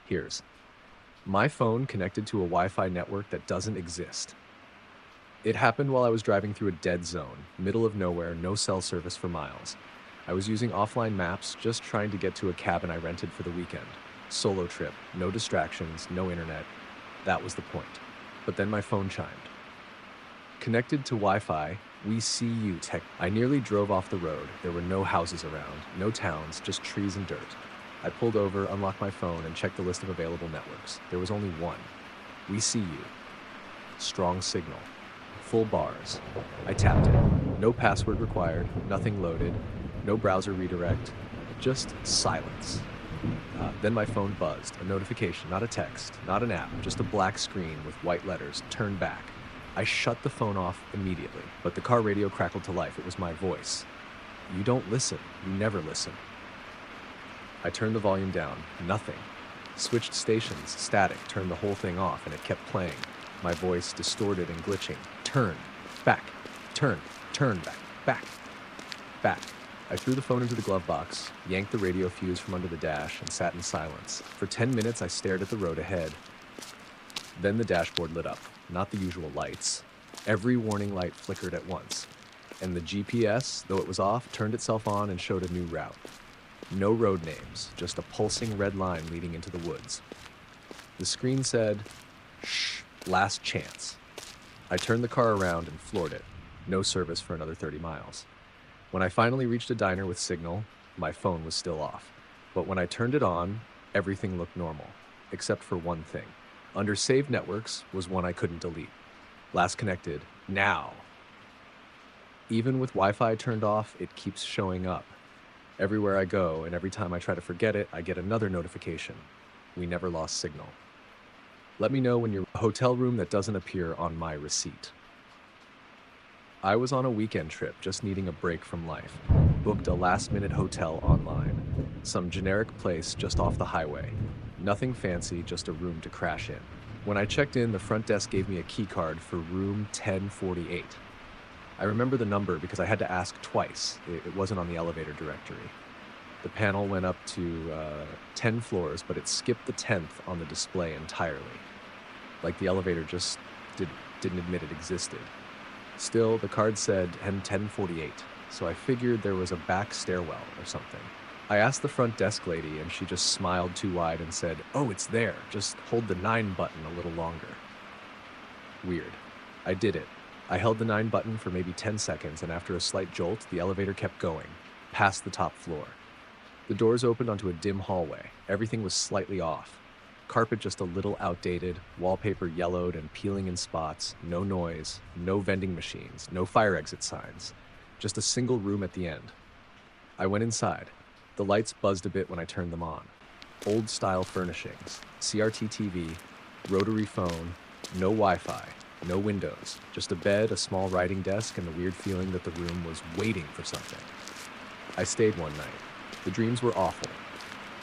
Here's my phone connected to a Wi-Fi network that doesn't exist. It happened while I was driving through a dead zone, middle of nowhere, no cell service for miles. I was using offline maps, just trying to get to a cabin I rented for the weekend. Solo trip, no distractions, no internet. That was the point. But then my phone chimed. Connected to Wi-Fi, we see you tech. I nearly drove off the road. There were no houses around, no towns, just trees and dirt. I pulled over, unlocked my phone, and checked the list of available networks. There was only one. We see you. Strong signal. Full bars. I tapped it. No password required, nothing loaded, no browser redirect, just silence. Then my phone buzzed. A notification, not a text, not an app, just a black screen with white letters, turn back. I shut the phone off immediately, but the car radio crackled to life. It was my voice. You don't listen. You never listen. I turned the volume down. Nothing. Switched stations, static, turned the whole thing off, and it kept playing. My voice distorted and glitching. Turn, back, turn, back. I threw the phone into the glove box, yanked the radio fuse from under the dash, and sat in silence. For 10 minutes, I stared at the road ahead. Then the dashboard lit up. Not the usual lights. Every warning light flickered at once. And the GPS, though it was off, turned itself on and showed a new route. No road names, just a pulsing red line leading into the woods. The screen said, "Shh, last chance." I turned the car around and floored it. No service for another 30 miles. When I finally reached a diner with signal, my phone was still off. But when I turned it on, everything looked normal, except for one thing. Under saved networks was one I couldn't delete. Last connected, now. Even with Wi-Fi turned off, it keeps showing up. Everywhere I go, and every time I try to forget it, I get another notification. We never lost signal. Let me know when you're in a hotel room that doesn't appear on my receipt. I was on a weekend trip, just needing a break from life. Booked a last-minute hotel online. Some generic place just off the highway. Nothing fancy, just a room to crash in. When I checked in, the front desk gave me a key card for room 1048. I remember the number because I had to ask twice. It wasn't on the elevator directory. The panel went up to 10 floors, but it skipped the 10th on the display entirely. Like the elevator just didn't admit it existed. Still, the card said 1048, so I figured there was a back stairwell or something. I asked the front desk lady, and she just smiled too wide and said, "Oh, it's there. Just hold the 9 button a little longer." Weird. I did it. I held the 9 button for maybe 10 seconds, and after a slight jolt, the elevator kept going, past the top floor. The doors opened onto a dim hallway. Everything was slightly off. Carpet just a little outdated, wallpaper yellowed and peeling in spots, no noise, no vending machines, no fire exit signs, just a single room at the end. I went inside. The lights buzzed a bit when I turned them on. Old-style furnishings, CRT TV, rotary phone, no Wi-Fi, no windows, just a bed, a small writing desk, and the weird feeling that the room was waiting for something. I stayed one night. The dreams were awful.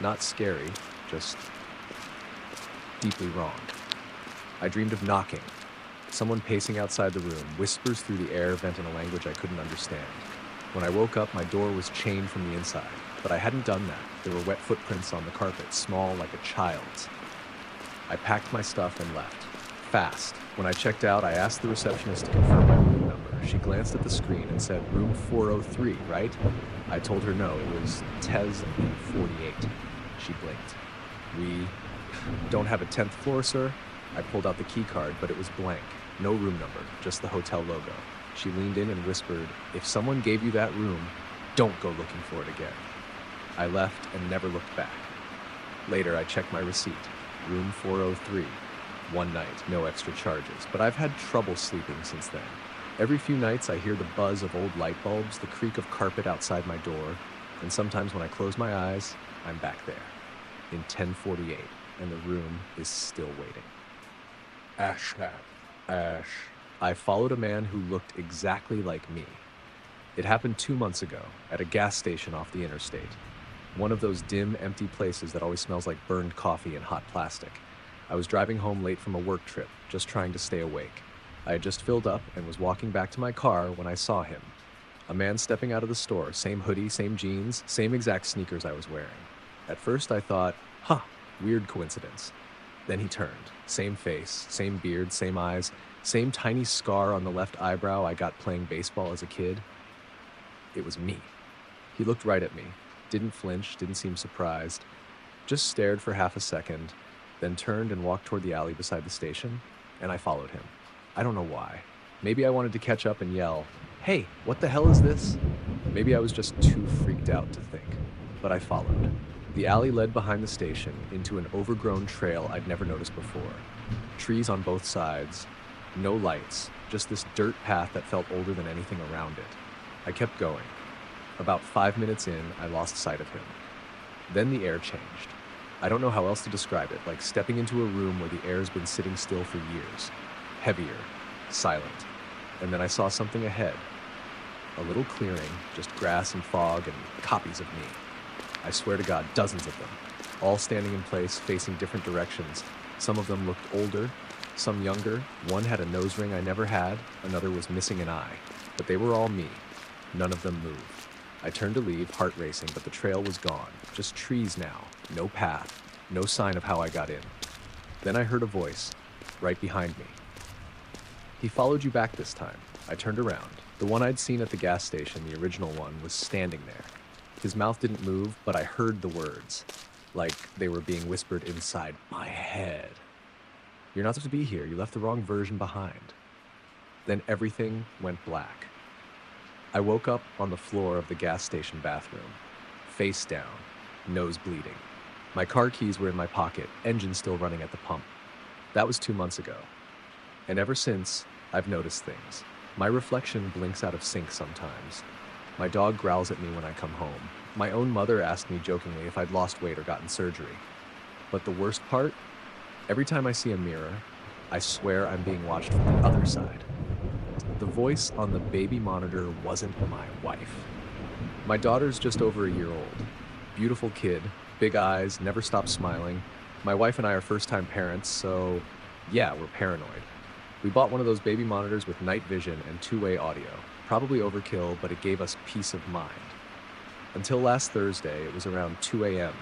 Not scary, just deeply wrong. I dreamed of knocking. Someone pacing outside the room, whispers through the air vent in a language I couldn't understand. When I woke up, my door was chained from the inside, but I hadn't done that. There were wet footprints on the carpet, small like a child's. I packed my stuff and left. Fast. When I checked out, I asked the receptionist to confirm my room number. She glanced at the screen and said, "Room 403, right?" I told her no, it was Tez 48. She blinked. "We don't have a 10th floor, sir?" I pulled out the key card, but it was blank. No room number, just the hotel logo. She leaned in and whispered, "If someone gave you that room, don't go looking for it again." I left and never looked back. Later, I checked my receipt. Room 403. One night, no extra charges, but I've had trouble sleeping since then. Every few nights, I hear the buzz of old light bulbs, the creak of carpet outside my door, and sometimes when I close my eyes, I'm back there, in 1048, and the room is still waiting. Ash. I followed a man who looked exactly like me. It happened 2 months ago, at a gas station off the interstate. One of those dim, empty places that always smells like burned coffee and hot plastic. I was driving home late from a work trip, just trying to stay awake. I had just filled up and was walking back to my car when I saw him. A man stepping out of the store, same hoodie, same jeans, same exact sneakers I was wearing. At first I thought, Weird coincidence. Then he turned. Same face, same beard, same eyes, same tiny scar on the left eyebrow I got playing baseball as a kid. It was me. He looked right at me, didn't flinch, didn't seem surprised, just stared for half a second, then turned and walked toward the alley beside the station, and I followed him. I don't know why. Maybe I wanted to catch up and yell, "Hey, what the hell is this?" Maybe I was just too freaked out to think, but I followed. The alley led behind the station into an overgrown trail I'd never noticed before. Trees on both sides, no lights, just this dirt path that felt older than anything around it. I kept going. About 5 minutes in, I lost sight of him. Then the air changed. I don't know how else to describe it, like stepping into a room where the air's been sitting still for years. Heavier, silent. And then I saw something ahead. A little clearing, just grass and fog and copies of me. I swear to God, dozens of them, all standing in place, facing different directions. Some of them looked older, some younger. One had a nose ring I never had, another was missing an eye. But they were all me. None of them moved. I turned to leave, heart racing, but the trail was gone. Just trees now, no path, no sign of how I got in. Then I heard a voice, right behind me. "He followed you back this time." I turned around. The one I'd seen at the gas station, the original one, was standing there. His mouth didn't move, but I heard the words, like they were being whispered inside my head. "You're not supposed to be here. You left the wrong version behind." Then everything went black. I woke up on the floor of the gas station bathroom, face down, nose bleeding. My car keys were in my pocket, engine still running at the pump. That was 2 months ago. And ever since, I've noticed things. My reflection blinks out of sync sometimes. My dog growls at me when I come home. My own mother asked me jokingly if I'd lost weight or gotten surgery. But the worst part? Every time I see a mirror, I swear I'm being watched from the other side. The voice on the baby monitor wasn't my wife. My daughter's just over a year old. Beautiful kid, big eyes, never stops smiling. My wife and I are first-time parents, so yeah, we're paranoid. We bought one of those baby monitors with night vision and two-way audio. Probably overkill, but it gave us peace of mind. Until last Thursday, it was around 2 a.m.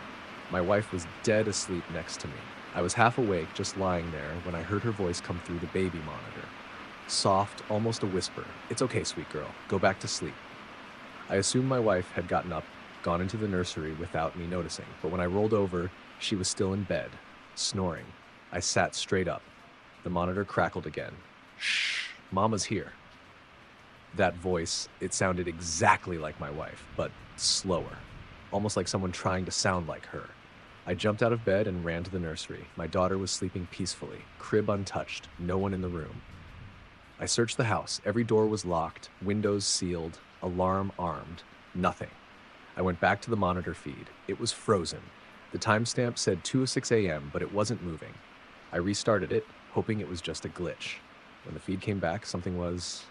My wife was dead asleep next to me. I was half awake, just lying there, when I heard her voice come through the baby monitor. Soft, almost a whisper. "It's okay, sweet girl. Go back to sleep." I assumed my wife had gotten up, gone into the nursery without me noticing, but when I rolled over, she was still in bed, snoring. I sat straight up. The monitor crackled again. "Shh, Mama's here." That voice, it sounded exactly like my wife, but slower, almost like someone trying to sound like her. I jumped out of bed and ran to the nursery. My daughter was sleeping peacefully, crib untouched, no one in the room. I searched the house. Every door was locked, windows sealed, alarm armed, nothing. I went back to the monitor feed. It was frozen. The timestamp said 2:06 a.m., but it wasn't moving. I restarted it, hoping it was just a glitch. When the feed came back, something was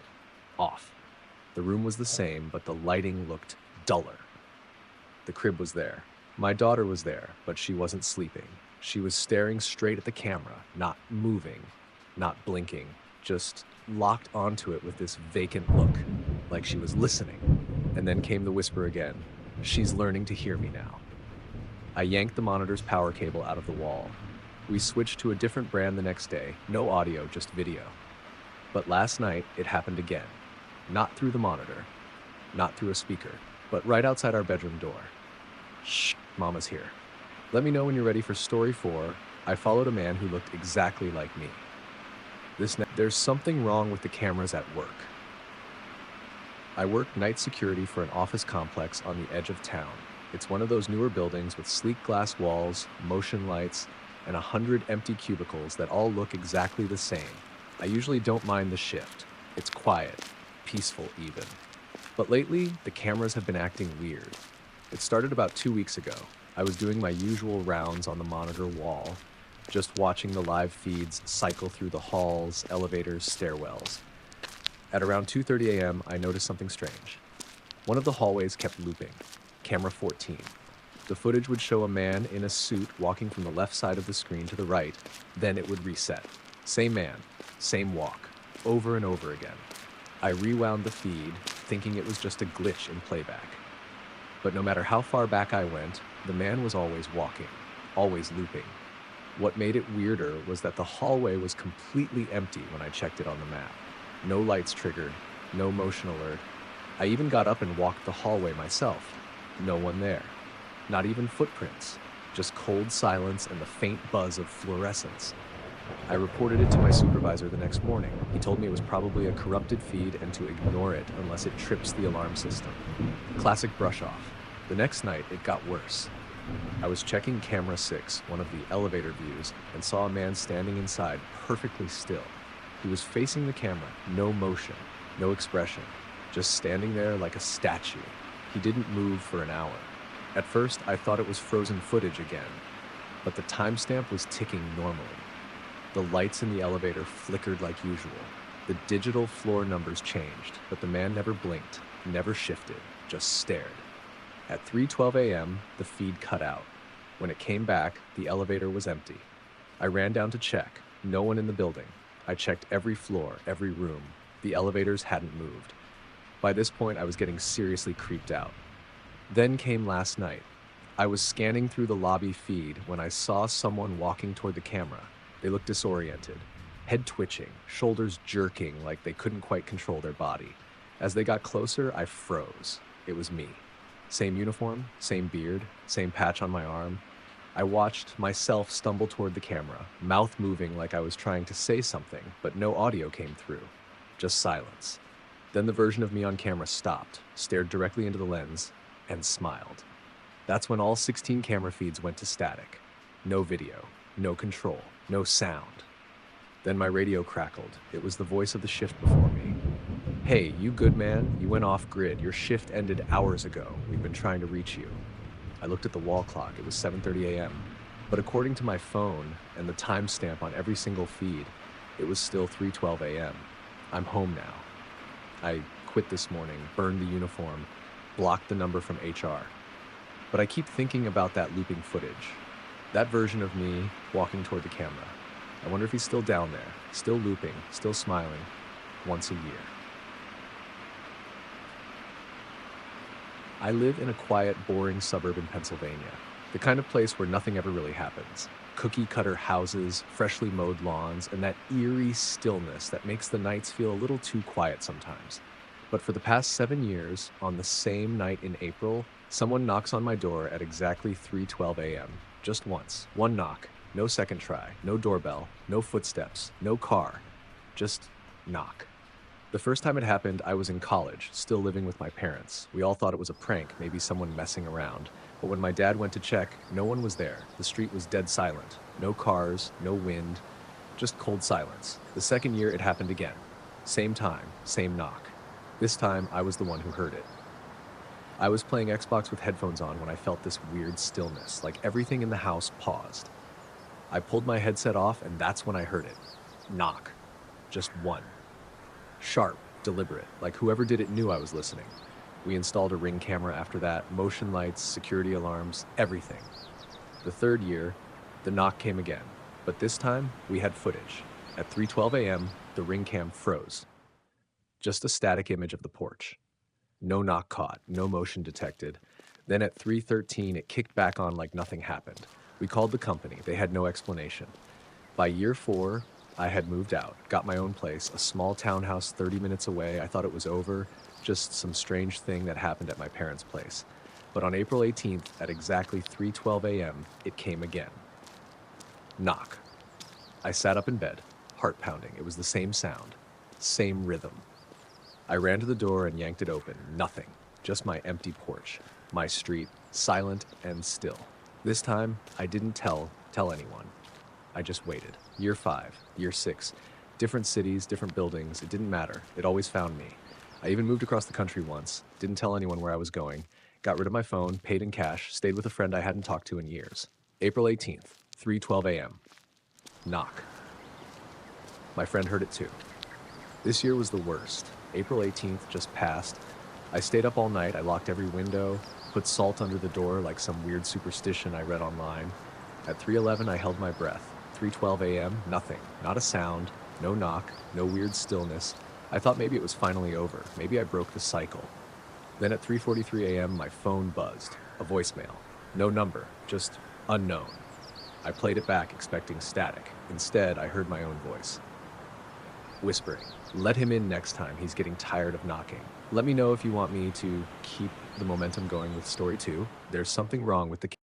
off. The room was the same, but the lighting looked duller. The crib was there. My daughter was there, but she wasn't sleeping. She was staring straight at the camera, not moving, not blinking, just locked onto it with this vacant look, like she was listening. And then came the whisper again. "She's learning to hear me now." I yanked the monitor's power cable out of the wall. We switched to a different brand the next day. No audio, just video. But last night, it happened again. Not through the monitor, not through a speaker, but right outside our bedroom door. "Shh, Mama's here." Let me know when you're ready for story 4. I followed a man who looked exactly like me. There's something wrong with the cameras at work. I work night security for an office complex on the edge of town. It's one of those newer buildings with sleek glass walls, motion lights, and 100 empty cubicles that all look exactly the same. I usually don't mind the shift. It's quiet, peaceful even. But lately, the cameras have been acting weird. It started about 2 weeks ago. I was doing my usual rounds on the monitor wall, just watching the live feeds cycle through the halls, elevators, stairwells. At around 2:30 a.m., I noticed something strange. One of the hallways kept looping. Camera 14. The footage would show a man in a suit walking from the left side of the screen to the right, then it would reset. Same man, same walk, over and over again. I rewound the feed, thinking it was just a glitch in playback. But no matter how far back I went, the man was always walking, always looping. What made it weirder was that the hallway was completely empty when I checked it on the map. No lights triggered, no motion alert. I even got up and walked the hallway myself. No one there. Not even footprints. Just cold silence and the faint buzz of fluorescence. I reported it to my supervisor the next morning. He told me it was probably a corrupted feed and to ignore it unless it trips the alarm system. Classic brush off. The next night, it got worse. I was checking camera 6, one of the elevator views, and saw a man standing inside, perfectly still. He was facing the camera, no motion, no expression, just standing there like a statue. He didn't move for an hour. At first, I thought it was frozen footage again, but the timestamp was ticking normally. The lights in the elevator flickered like usual. The digital floor numbers changed, but the man never blinked, never shifted, just stared. At 3:12 a.m., the feed cut out. When it came back, the elevator was empty. I ran down to check. No one in the building. I checked every floor, every room. The elevators hadn't moved. By this point, I was getting seriously creeped out. Then came last night. I was scanning through the lobby feed when I saw someone walking toward the camera. They looked disoriented, head twitching, shoulders jerking like they couldn't quite control their body. As they got closer, I froze. It was me. Same uniform, same beard, same patch on my arm. I watched myself stumble toward the camera, mouth moving like I was trying to say something, but no audio came through. Just silence. Then the version of me on camera stopped, stared directly into the lens, and smiled. That's when all 16 camera feeds went to static. No video, no control, no sound. Then my radio crackled. It was the voice of the shift before me. "Hey, you good man? You went off grid. Your shift ended hours ago. We've been trying to reach you." I looked at the wall clock. It was 7:30 a.m. But according to my phone and the timestamp on every single feed, it was still 3:12 a.m. I'm home now. I quit this morning, burned the uniform, blocked the number from HR. But I keep thinking about that looping footage. That version of me walking toward the camera. I wonder if he's still down there, still looping, still smiling, once a year. I live in a quiet, boring suburb in Pennsylvania, the kind of place where nothing ever really happens. Cookie-cutter houses, freshly mowed lawns, and that eerie stillness that makes the nights feel a little too quiet sometimes. But for the past 7 years, on the same night in April, someone knocks on my door at exactly 3:12 a.m. Just once. One knock. No second try. No doorbell. No footsteps. No car. Just knock. The first time it happened, I was in college, still living with my parents. We all thought it was a prank, maybe someone messing around. But when my dad went to check, no one was there. The street was dead silent. No cars, no wind, just cold silence. The second year, it happened again. Same time, same knock. This time, I was the one who heard it. I was playing Xbox with headphones on when I felt this weird stillness, like everything in the house paused. I pulled my headset off, and that's when I heard it. Knock. Just one. Sharp, deliberate, like whoever did it knew I was listening. We installed a Ring camera after that, motion lights, security alarms, everything. The third year, the knock came again, but this time we had footage. At 3:12 a.m., the Ring cam froze. Just a static image of the porch. No knock caught, no motion detected. Then at 3:13, it kicked back on like nothing happened. We called the company. They had no explanation. By year 4, I had moved out, got my own place, a small townhouse 30 minutes away. I thought it was over, just some strange thing that happened at my parents' place. But on April 18th, at exactly 3:12 a.m., it came again. Knock. I sat up in bed, heart pounding. It was the same sound, same rhythm. I ran to the door and yanked it open. Nothing. Just my empty porch, my street, silent and still. This time, I didn't tell anyone. I just waited. Year 5, year 6, different cities, different buildings. It didn't matter. It always found me. I even moved across the country once, didn't tell anyone where I was going, got rid of my phone, paid in cash, stayed with a friend I hadn't talked to in years. April 18th, 3:12 a.m. Knock. My friend heard it too. This year was the worst. April 18th just passed. I stayed up all night. I locked every window, put salt under the door like some weird superstition I read online. At 3:11, I held my breath. 3:12 a.m., nothing. Not a sound, no knock, no weird stillness. I thought maybe it was finally over. Maybe I broke the cycle. Then at 3:43 a.m., my phone buzzed. A voicemail. No number, just unknown. I played it back, expecting static. Instead, I heard my own voice, whispering, "Let him in next time, he's getting tired of knocking." Let me know if you want me to keep the momentum going with story 2. There's something wrong with the